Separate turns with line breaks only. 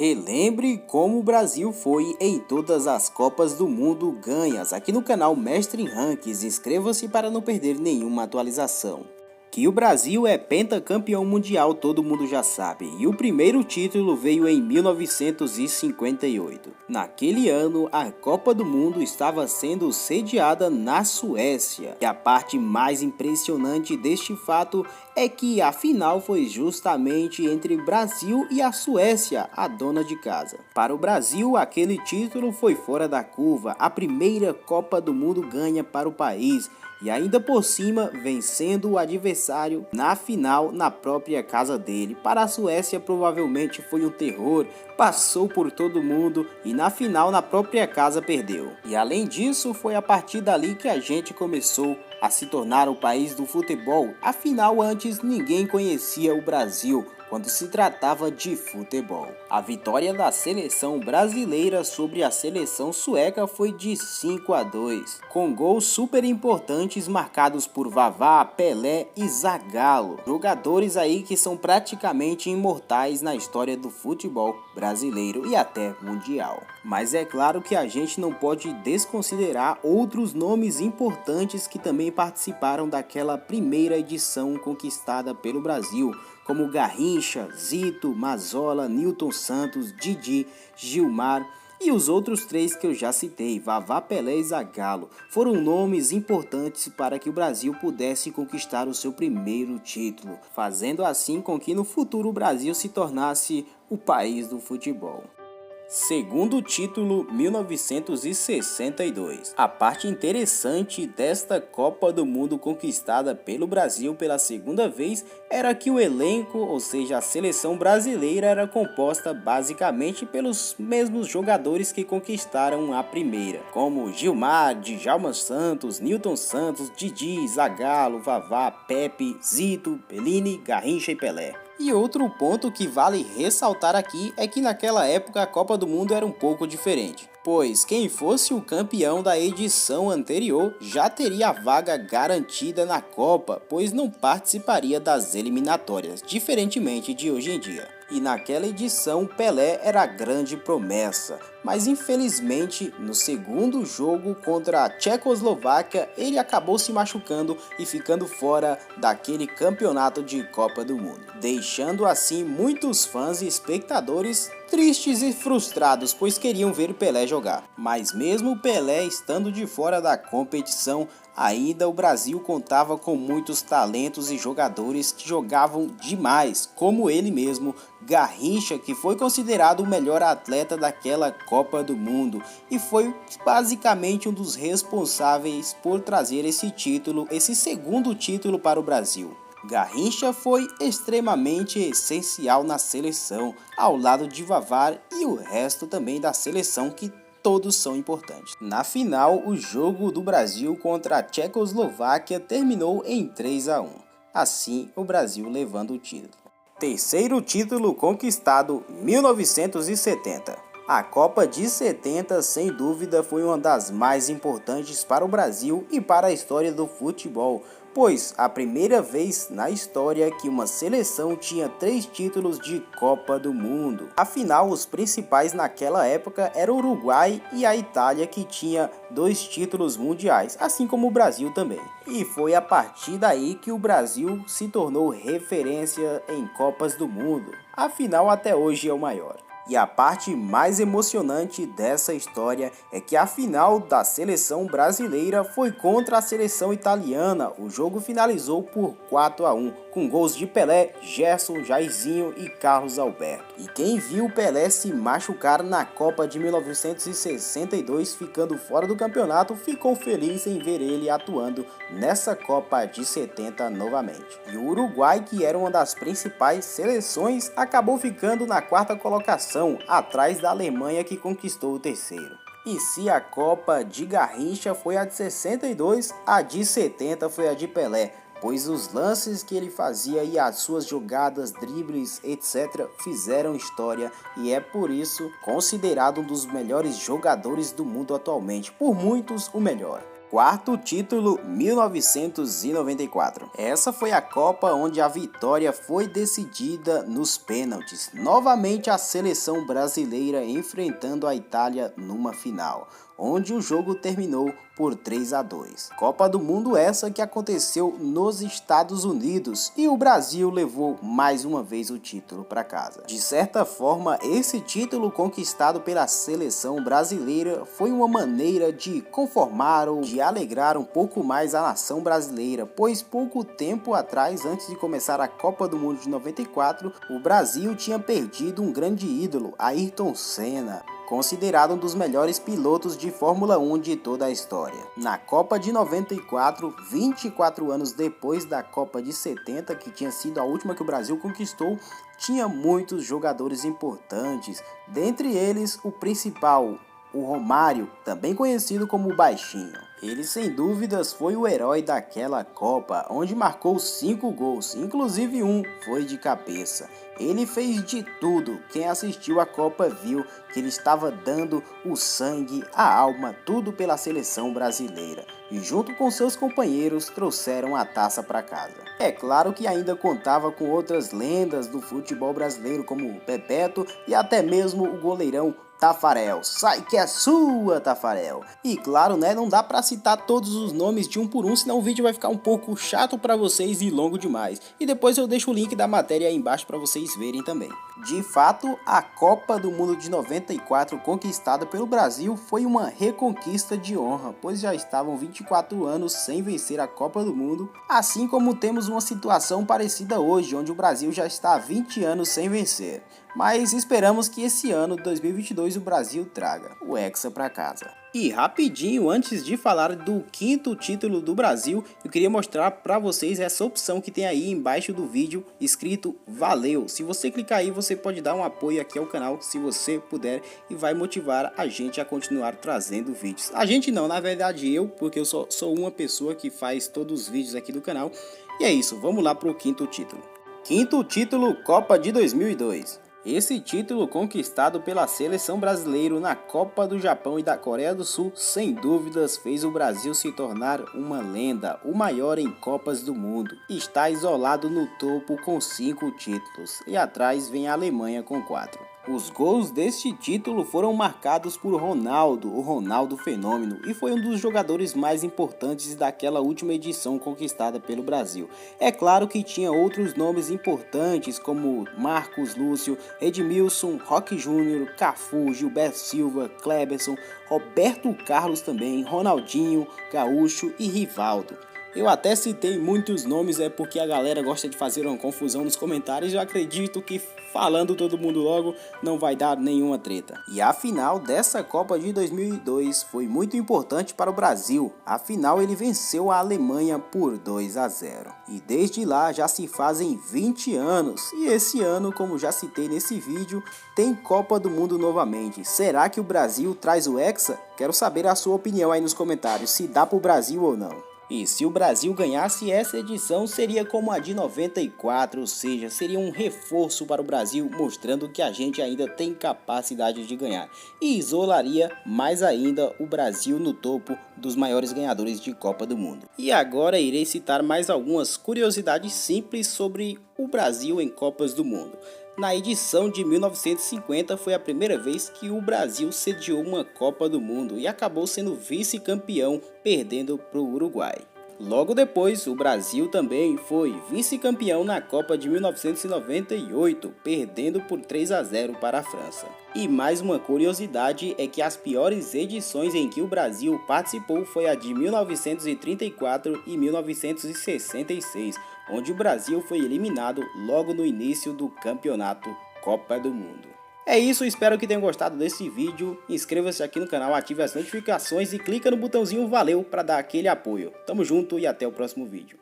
Relembre como o Brasil foi em todas as Copas do Mundo ganhas aqui no canal Mestre em Ranks. Inscreva-se para não perder nenhuma atualização. Que o Brasil é pentacampeão mundial todo mundo já sabe, e o primeiro título veio em 1958. Naquele ano, a Copa do Mundo estava sendo sediada na Suécia, e a parte mais impressionante deste fato é que a final foi justamente entre Brasil e a Suécia, a dona de casa. Para o Brasil, aquele título foi fora da curva, a primeira Copa do Mundo ganha para o país, e ainda por cima vencendo o adversário na final na própria casa dele. Para a Suécia provavelmente foi um terror, passou por todo mundo e na final na própria casa perdeu. E além disso foi a partir dali que a gente começou a se tornar o país do futebol. Afinal antes ninguém conhecia o Brasil quando se tratava de futebol. A vitória da seleção brasileira sobre a seleção sueca foi de 5-2, com gols super importantes marcados por Vavá, Pelé e Zagallo, jogadores aí que são praticamente imortais na história do futebol brasileiro e até mundial. Mas é claro que a gente não pode desconsiderar outros nomes importantes que também participaram daquela primeira edição conquistada pelo Brasil, como Garrincha, Zito, Mazola, Nilton Santos, Didi, Gilmar e os outros três que eu já citei, Vavá, Pelé e Zagallo, foram nomes importantes para que o Brasil pudesse conquistar o seu primeiro título, fazendo assim com que no futuro o Brasil se tornasse o país do futebol. Segundo título, 1962. A parte interessante desta Copa do Mundo conquistada pelo Brasil pela segunda vez era que o elenco, ou seja, a seleção brasileira, era composta basicamente pelos mesmos jogadores que conquistaram a primeira, como Gilmar, Djalma Santos, Nilton Santos, Didi, Zagallo, Vavá, Pepe, Zito, Bellini, Garrincha e Pelé. E outro ponto que vale ressaltar aqui é que naquela época a Copa do Mundo era um pouco diferente, pois quem fosse o campeão da edição anterior já teria a vaga garantida na Copa, pois não participaria das eliminatórias, diferentemente de hoje em dia. E naquela edição Pelé era a grande promessa, mas infelizmente no segundo jogo contra a Tchecoslováquia ele acabou se machucando e ficando fora daquele campeonato de Copa do Mundo, deixando assim muitos fãs e espectadores tristes e frustrados, pois queriam ver Pelé jogar. Mas mesmo Pelé estando de fora da competição, ainda o Brasil contava com muitos talentos e jogadores que jogavam demais, como ele mesmo, Garrincha, que foi considerado o melhor atleta daquela Copa do Mundo e foi basicamente um dos responsáveis por trazer esse título, esse segundo título para o Brasil. Garrincha foi extremamente essencial na seleção, ao lado de Vavá e o resto também da seleção que todos são importantes. Na final, o jogo do Brasil contra a Tchecoslováquia terminou em 3-1. Assim, o Brasil levando o título. Terceiro título conquistado, 1970. A Copa de 70, sem dúvida, foi uma das mais importantes para o Brasil e para a história do futebol, pois a primeira vez na história que uma seleção tinha 3 títulos de Copa do Mundo. Afinal, os principais naquela época eram o Uruguai e a Itália, que tinha 2 títulos mundiais, assim como o Brasil também. E foi a partir daí que o Brasil se tornou referência em Copas do Mundo. Afinal, até hoje é o maior. E a parte mais emocionante dessa história é que a final da seleção brasileira foi contra a seleção italiana. O jogo finalizou por 4-1, com gols de Pelé, Gerson, Jairzinho e Carlos Alberto. E quem viu Pelé se machucar na Copa de 1962, ficando fora do campeonato, ficou feliz em ver ele atuando nessa Copa de 70 novamente. E o Uruguai, que era uma das principais seleções, acabou ficando na 4ª colocação, atrás da Alemanha, que conquistou o terceiro. E se a Copa de Garrincha foi a de 62, a de 70 foi a de Pelé, pois os lances que ele fazia e as suas jogadas, dribles, etc. fizeram história e é por isso considerado um dos melhores jogadores do mundo atualmente, por muitos o melhor. Quarto título, 1994. Essa foi a Copa onde a vitória foi decidida nos pênaltis. Novamente a seleção brasileira enfrentando a Itália numa final, onde o jogo terminou por 3-2. Copa do Mundo essa que aconteceu nos Estados Unidos e o Brasil levou mais uma vez o título para casa. De certa forma, esse título conquistado pela seleção brasileira foi uma maneira de conformar ou de alegrar um pouco mais a nação brasileira, pois pouco tempo atrás, antes de começar a Copa do Mundo de 94, o Brasil tinha perdido um grande ídolo, Ayrton Senna, considerado um dos melhores pilotos de Fórmula 1 de toda a história. Na Copa de 94, 24 anos depois da Copa de 70, que tinha sido a última que o Brasil conquistou, tinha muitos jogadores importantes, dentre eles o principal, o Romário, também conhecido como Baixinho. Ele sem dúvidas foi o herói daquela Copa, onde marcou 5 gols, inclusive um foi de cabeça. Ele fez de tudo, quem assistiu a Copa viu que ele estava dando o sangue, a alma, tudo pela seleção brasileira. E junto com seus companheiros trouxeram a taça para casa. É claro que ainda contava com outras lendas do futebol brasileiro como o Bebeto e até mesmo o goleirão Tafarel. Sai que é sua, Tafarel. E claro, né, não dá pra citar todos os nomes de um por um, senão o vídeo vai ficar um pouco chato pra vocês e longo demais. E depois eu deixo o link da matéria aí embaixo pra vocês verem também. De fato, a Copa do Mundo de 94 conquistada pelo Brasil foi uma reconquista de honra, pois já estavam 24 anos sem vencer a Copa do Mundo, assim como temos uma situação parecida hoje, onde o Brasil já está há 20 anos sem vencer. Mas esperamos que esse ano, 2022, o Brasil traga o Hexa para casa. E rapidinho, antes de falar do quinto título do Brasil, eu queria mostrar para vocês essa opção que tem aí embaixo do vídeo, escrito Valeu. Se você clicar aí, você pode dar um apoio aqui ao canal, se você puder, e vai motivar a gente a continuar trazendo vídeos. A gente não, na verdade eu, porque eu sou uma pessoa que faz todos os vídeos aqui do canal. E é isso, vamos lá para o quinto título. Quinto título, Copa de 2002. Esse título conquistado pela seleção brasileira na Copa do Japão e da Coreia do Sul, sem dúvidas fez o Brasil se tornar uma lenda, o maior em Copas do Mundo. Está isolado no topo com 5 títulos e atrás vem a Alemanha com 4. Os gols deste título foram marcados por Ronaldo, o Ronaldo Fenômeno, e foi um dos jogadores mais importantes daquela última edição conquistada pelo Brasil. É claro que tinha outros nomes importantes como Marcos Lúcio, Edmilson, Roque Júnior, Cafu, Gilberto Silva, Kleberson, Roberto Carlos também, Ronaldinho, Gaúcho e Rivaldo. Eu até citei muitos nomes, é porque a galera gosta de fazer uma confusão nos comentários e eu acredito que falando todo mundo logo não vai dar nenhuma treta. E a final dessa Copa de 2002 foi muito importante para o Brasil. Afinal ele venceu a Alemanha por 2-0. E desde lá já se fazem 20 anos. E esse ano, como já citei nesse vídeo, tem Copa do Mundo novamente. Será que o Brasil traz o Hexa? Quero saber a sua opinião aí nos comentários, se dá para o Brasil ou não. E se o Brasil ganhasse essa edição, seria como a de 94, ou seja, seria um reforço para o Brasil, mostrando que a gente ainda tem capacidade de ganhar. E isolaria mais ainda o Brasil no topo dos maiores ganhadores de Copa do Mundo. E agora irei citar mais algumas curiosidades simples sobre o Brasil em Copas do Mundo. Na edição de 1950 foi a primeira vez que o Brasil sediou uma Copa do Mundo e acabou sendo vice-campeão, perdendo para o Uruguai. Logo depois, o Brasil também foi vice-campeão na Copa de 1998, perdendo por 3-0 para a França. E mais uma curiosidade é que as piores edições em que o Brasil participou foi a de 1934 e 1966, onde o Brasil foi eliminado logo no início do campeonato Copa do Mundo. É isso, espero que tenham gostado desse vídeo. Inscreva-se aqui no canal, ative as notificações e clica no botãozinho valeu para dar aquele apoio. Tamo junto e até o próximo vídeo.